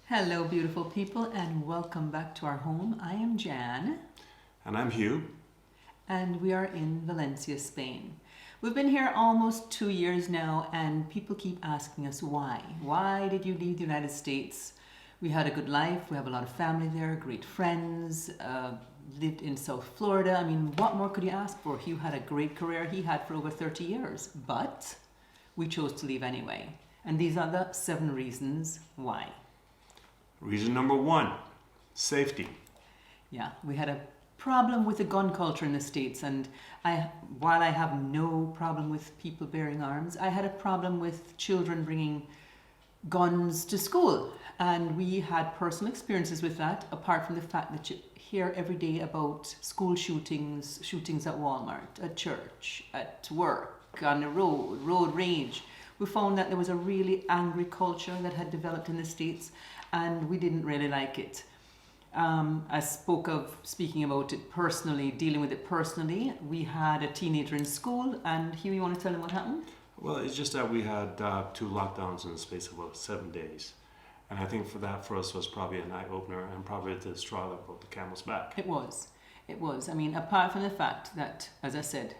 Hello, beautiful people, and welcome back to our home. I am Jan, And I'm Hugh. and we are in Valencia, Spain. We've been here almost 2 years now, and people keep asking us why. Why did you leave the United States? We had a good life, we have a lot of family there, great friends, lived in South Florida. I mean, what more could you ask for? Hugh had a great career he had for over 30 years, but we chose to leave anyway. And these are the 7 reasons why. Reason number 1, safety. Yeah, we had a problem with the gun culture in the States, and while I have no problem with people bearing arms, I had a problem with children bringing guns to school, and we had personal experiences with that, apart from the fact that you hear every day about school shootings at Walmart, at church, at work, on the road rage. We found that there was a really angry culture that had developed in the States, and we didn't really like it. I speaking about it personally, dealing with it personally. We had a teenager in school, and Hugh, you want to tell him what happened? Well, it's just that we had 2 lockdowns in the space of about 7 days. And I think for us was probably an eye-opener and probably the straw that broke the camel's back. It was. I mean, apart from the fact that, as I said,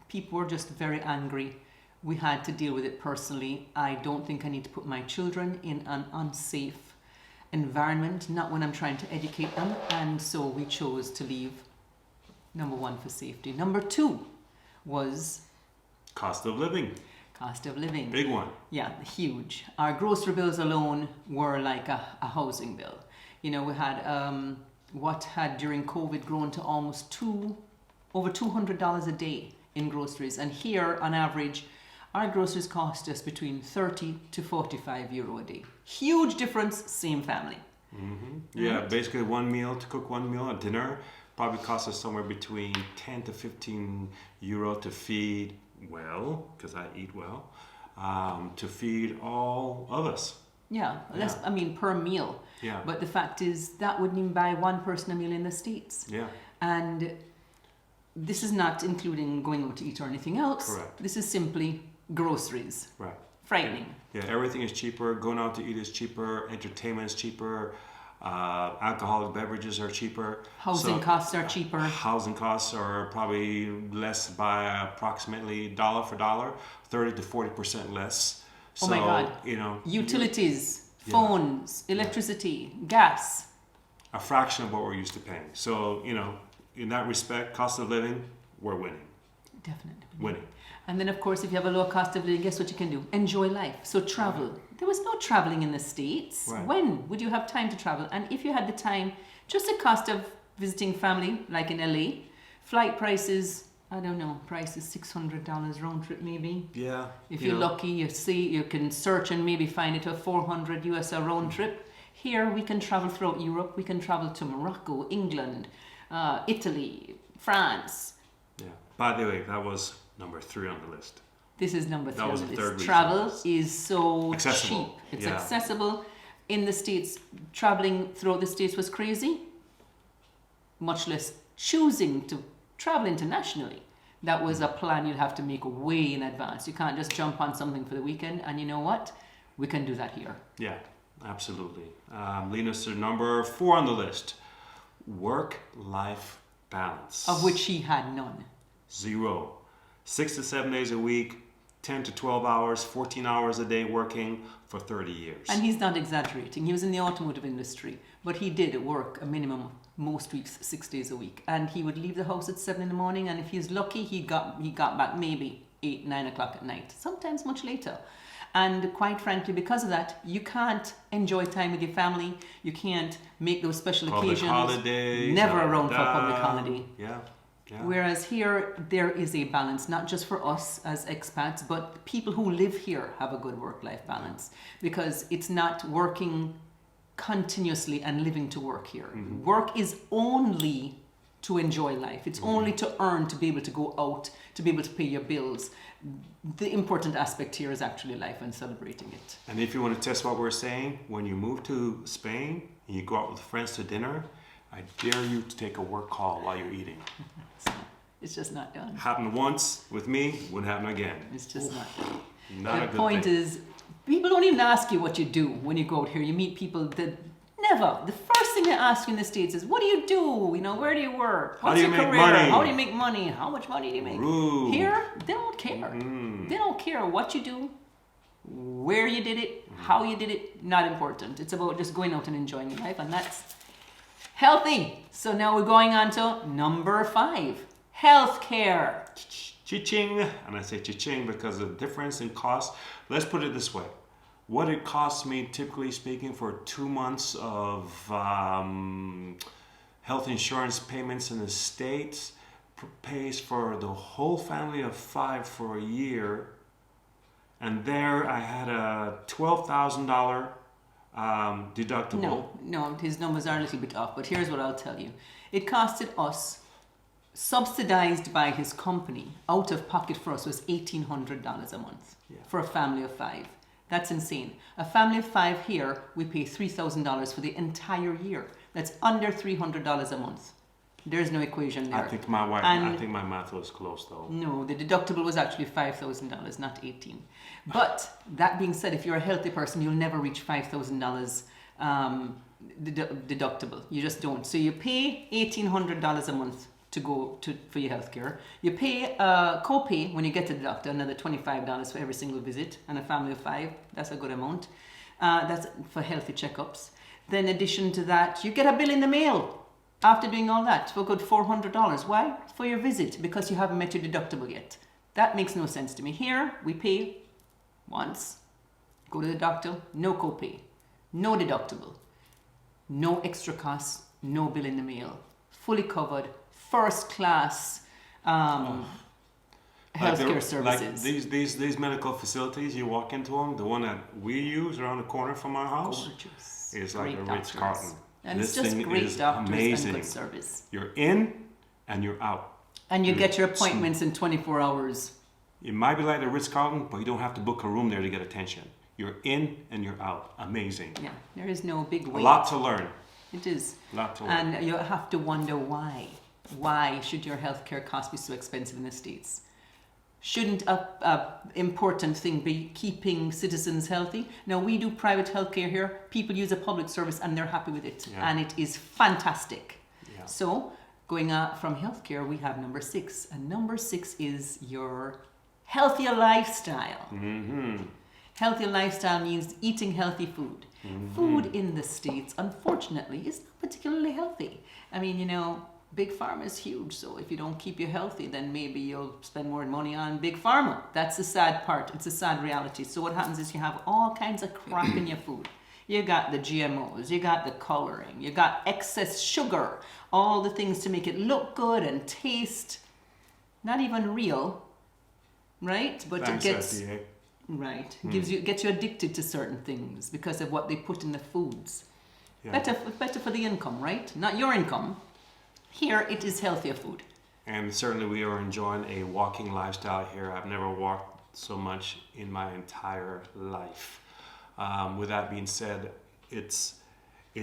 people were just very angry. We had to deal with it personally. I don't think I need to put my children in an unsafe environment, not when I'm trying to educate them, and so we chose to leave. Number 1 for safety. Number 2 was Cost of living. Big one. Yeah, huge. Our grocery bills alone were like a housing bill. You know, we had what had during COVID grown to almost over $200 a day in groceries, and here on average our groceries cost us between 30 to 45 euro a day. Huge difference, same family. Mm-hmm. Yeah, Right. basically to cook one meal, a dinner, probably costs us somewhere between 10 to 15 euro to feed well, because I eat well, to feed all of us. Yeah, less, Yeah. I mean, per meal. Yeah. But the fact is, that wouldn't even buy one person a meal in the States. Yeah. And this is not including going out to eat or anything else. Correct. This is simply groceries. Right. Frightening. Yeah, everything is cheaper. Going out to eat is cheaper. Entertainment is cheaper. Alcoholic beverages are cheaper. Housing costs are cheaper. Housing costs are probably less by approximately dollar for dollar, 30 to 40% less. Oh my God. You know, Utilities, Yeah. phones, electricity, gas. a fraction of what we're used to paying. So, you know, in that respect, cost of living, we're winning. Definitely. Winning. And then, of course, if you have a low cost of living, guess what you can do? Enjoy life. So travel. There was no traveling in the States. Right. When would you have time to travel? And if you had the time, just the cost of visiting family, like in LA, flight prices, I don't know, price is $600 round trip maybe. Yeah. If you you're know, lucky, you can search and maybe find it a 400 US a round trip. Here we can travel throughout Europe. We can travel to Morocco, England, Italy, France. Yeah. By the way, that was number 3 on the list. This is number 3 That was on the the third list. reason. Travel is so Accessible. cheap. It's Yeah. accessible. In the States, traveling throughout the States was crazy. Much less choosing to travel internationally. That was a plan you'd have to make way in advance. You can't just jump on something for the weekend. And you know what? We can do that here. Yeah, absolutely. Leading us to number 4 on the list, work-life balance. Of which he had none. 0. 6 to 7 days a week, 10 to 12 hours, 14 hours a day working for 30 years. And he's not exaggerating. He was in the automotive industry, but he did work a minimum of most weeks 6 days a week. And he would leave the house at 7 in the morning, and if he's lucky, he got back maybe 8, 9 o'clock at night, sometimes much later. And quite frankly, because of that, you can't enjoy time with your family. You can't make those special Public occasions. holidays. Never around for public holiday. Yeah. Yeah. Whereas here, there is a balance, not just for us as expats, but people who live here have a good work-life balance, because it's not working continuously and living to work here. Mm-hmm. Work is only to enjoy life. It's only to earn, to be able to go out, to be able to pay your bills. The important aspect here is actually life and celebrating it. And if you want to test what we're saying, when you move to Spain and you go out with friends to dinner, I dare you to take a work call while you're eating. It's just not done. Happened once with me, wouldn't happen again. It's just not done. Not a The good point thing. is, people don't even ask you what you do when you go out here. You meet people that Never. The first thing they ask you in the States is, what do you do? You know, where do you work? How What's do you your make career? money? How do you make money? How much money do you make? Rude. Here, they don't care. They don't care what you do, where you did it, how you did it, not important. It's about just going out and enjoying your life, and that's healthy. So now we're going on to number 5, healthcare. Cha-ching, and I say cha-ching because of the difference in cost. Let's put it this way. What it costs me, typically speaking, for 2 months of health insurance payments in the States pays for the whole family of 5 for a year. And there I had a $12,000 deductible. No, his numbers are a little bit off, but here's what I'll tell you. It costed us, subsidized by his company, out of pocket for us was $1,800 a month for a family of 5. That's insane. A family of 5 here, we pay $3,000 for the entire year. That's under $300 a month. There's no equation there. I think my math was close though. No, the deductible was actually $5,000, not 18. But that being said, if you're a healthy person, you'll never reach $5,000 deductible. You just don't. So you pay $1,800 a month for your healthcare. You pay a copay when you get to the doctor, another $25 for every single visit, and a family of 5, that's a good amount. That's for healthy checkups. Then in addition to that, you get a bill in the mail after doing all that for a good $400. Why? For your visit, because you haven't met your deductible yet. That makes no sense to me. Here, we pay once, go to the doctor, no copay, no deductible, no extra costs, no bill in the mail, fully covered, first class healthcare services. Like these medical facilities, you walk into them. The one that we use around the corner from our house is like a Ritz-Carlton. And it's just great doctors and good service. You're in and you're out. And you get your appointments in 24 hours. It might be like the Ritz-Carlton, but you don't have to book a room there to get attention. You're in and you're out. Amazing. Yeah, there is no big wait. A lot to learn. It is. A lot to learn. And you have to wonder why. Why should your healthcare cost be so expensive in the States? Shouldn't a important thing be keeping citizens healthy? Now, we do private healthcare here. People use a public service and they're happy with it. Yeah. And it is fantastic. Yeah. So, going from healthcare, we have number 6. And number 6 is your healthier lifestyle. Mm-hmm. Healthier lifestyle means eating healthy food. Mm-hmm. Food in the States, unfortunately, is not particularly healthy. I mean, Big Pharma is huge, so if you don't keep you healthy, then maybe you'll spend more money on Big Pharma. That's the sad part. It's a sad reality. So what happens is you have all kinds of crap in your food. You got the GMOs, you got the coloring, you got excess sugar, all the things to make it look good and taste not even real, right? But Thanks, it gets FDA. right. Gets you addicted to certain things because of what they put in the foods. Yeah. Better for the income, right? Not your income. Here, it is healthier food. And certainly we are enjoying a walking lifestyle here. I've never walked so much in my entire life. With that being said, it's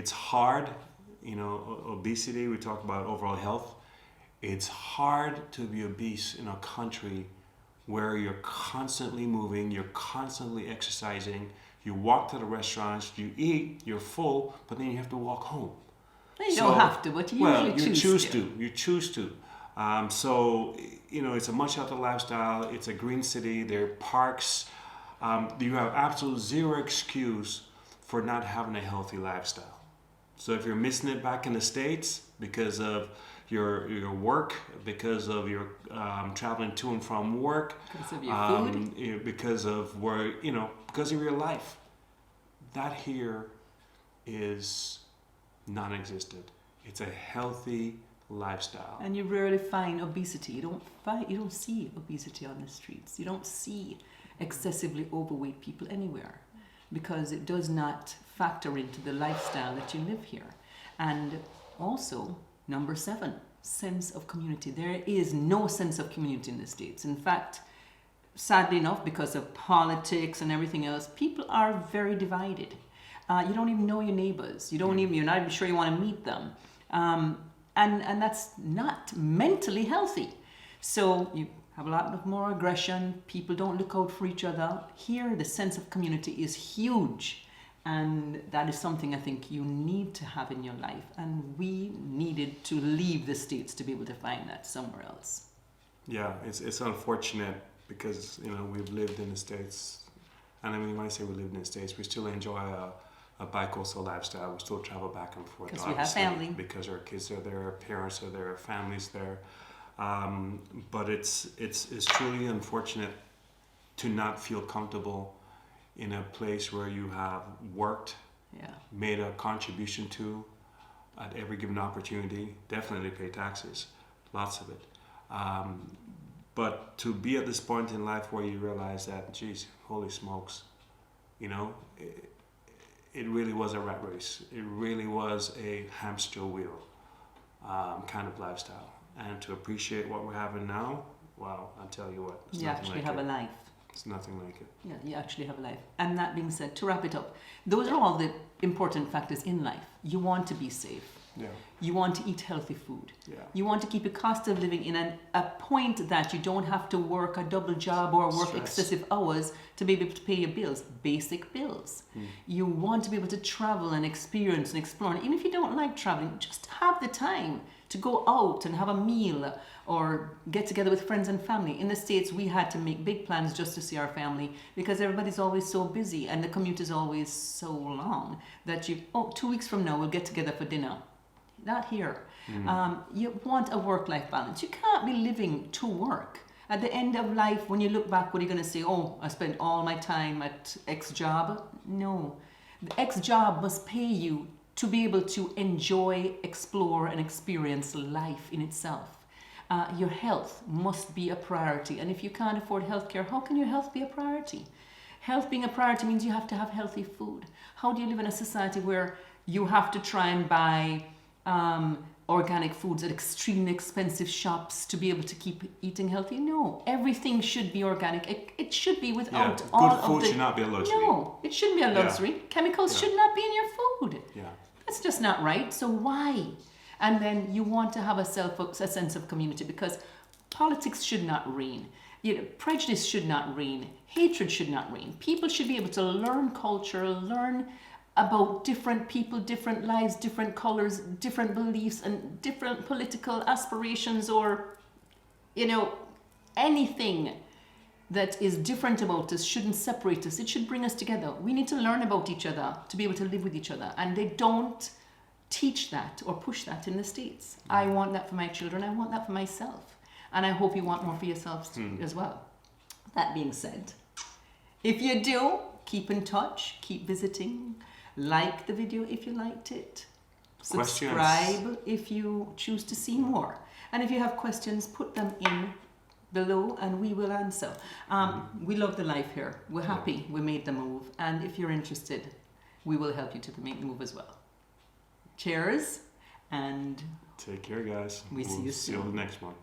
hard, obesity, we talk about overall health. It's hard to be obese in a country where you're constantly moving, you're constantly exercising, you walk to the restaurants, you eat, you're full, but then you have to walk home. You don't have to, but you usually choose to. You choose to. So, it's a much healthier lifestyle. It's a green city. There are parks. You have absolute zero excuse for not having a healthy lifestyle. So if you're missing it back in the States because of your work, because of your traveling to and from work, because of your food, because of because of your life, that here is non-existent. It's a healthy lifestyle. And you rarely find obesity. You don't see obesity on the streets. You don't see excessively overweight people anywhere because it does not factor into the lifestyle that you live here. And also, number 7, sense of community. There is no sense of community in the States. In fact, sadly enough, because of politics and everything else, people are very divided. You don't even know your neighbors. You're not even sure you want to meet them. And that's not mentally healthy. So you have a lot more aggression. People don't look out for each other. Here, the sense of community is huge. And that is something I think you need to have in your life. And we needed to leave the States to be able to find that somewhere else. Yeah, it's unfortunate because, you know, we've lived in the States, and I mean, when I say we lived in the States, we still enjoy a bi-coastal lifestyle. We still travel back and forth. Because we have family. Because our kids are there, our parents are there, our family's there. But it's truly unfortunate to not feel comfortable in a place where you have worked, made a contribution to at every given opportunity, definitely pay taxes, lots of it. But to be at this point in life where you realize that, geez, holy smokes, you know, it really was a rat race. It really was a hamster wheel kind of lifestyle. And to appreciate what we're having now, wow, I'll tell you what. You actually have a life. It's nothing like it. Yeah, you actually have a life. And that being said, to wrap it up, those are all the important factors in life. You want to be safe. Yeah. You want to eat healthy food. Yeah. You want to keep your cost of living in a point that you don't have to work a double job or work excessive hours to be able to pay your bills, basic bills. You want to be able to travel and experience and explore. And even if you don't like traveling, just have the time to go out and have a meal or get together with friends and family. In the States, we had to make big plans just to see our family because everybody's always so busy and the commute is always so long that 2 weeks from now we'll get together for dinner. Not here. You want a work-life balance. You can't be living to work. At the end of life, when you look back, what are you going to say? Oh, I spent all my time at X job. No. The X job must pay you to be able to enjoy, explore, and experience life in itself. Your health must be a priority. And if you can't afford healthcare, how can your health be a priority? Health being a priority means you have to have healthy food. How do you live in a society where you have to try and buy organic foods at extremely expensive shops to be able to keep eating healthy? No, everything should be organic. It should be without all of the... Good food should not be a luxury. No, it shouldn't be a luxury. Chemicals should not be in your food. Yeah. That's just not right. So why? And then you want to have a sense of community because politics should not reign. Prejudice should not reign. Hatred should not reign. People should be able to learn culture, learn about different people, different lives, different colors, different beliefs, and different political aspirations, or, anything that is different about us shouldn't separate us. It should bring us together. We need to learn about each other to be able to live with each other. And they don't teach that or push that in the States. I want that for my children. I want that for myself. And I hope you want more for yourselves too, as well. That being said, if you do, keep in touch, keep visiting. Like the video if you liked it. Subscribe if you choose to see more. And if you have questions, put them in below and we will answer. We love the life here. We're happy we made the move. And if you're interested, we will help you to make the move as well. Cheers and take care, guys. We'll see you soon. See you on the next one.